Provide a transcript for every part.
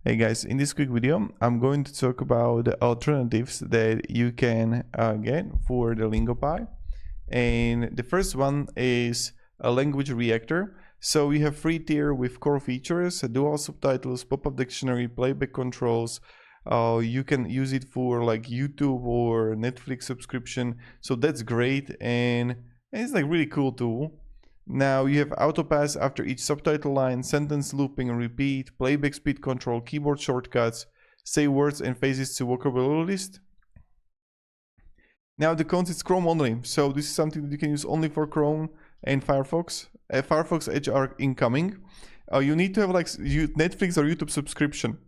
Hey guys, in this quick video, I'm going to talk about the alternatives that you can get for the LingoPie. And the first one is a language reactor. So you have free tier with core features, dual subtitles, pop-up dictionary, playback controls. You can use it for like YouTube or Netflix subscription. So that's great, and it's like really cool tool. Now you have autopass after each subtitle line, sentence looping and repeat, playback speed control, keyboard shortcuts, say words and phrases to vocabulary list. Now the cons is Chrome only, so this is something that you can use only for Chrome and Firefox. Firefox Edge are incoming. You need to have like Netflix or YouTube subscription.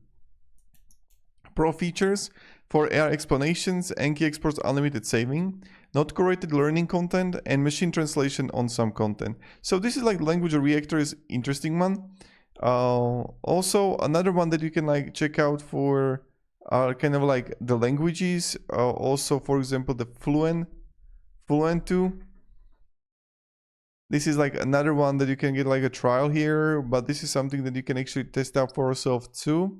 Pro features for AR explanations, Anki exports unlimited saving, not corrected learning content, and machine translation on some content. So this is like language reactor is interesting one. Also another one that you can like check out for kind of like the languages. Also, for example, the Fluent 2. This is like another one that you can get like a trial here, but this is something that you can actually test out for yourself too.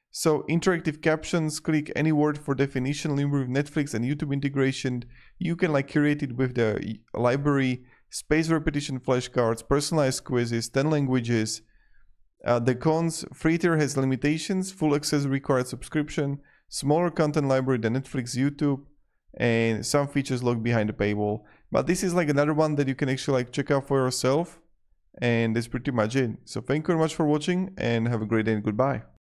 So interactive captions, click any word for definition, with Netflix and YouTube integration. You can like curate it with the library, space repetition flashcards, personalized quizzes, 10 languages. The cons, free tier has limitations, full access required subscription, smaller content library than Netflix, YouTube, and some features locked behind the paywall. But this is like another one that you can actually like check out for yourself. And that's pretty much it. So thank you very much for watching and have a great day and goodbye.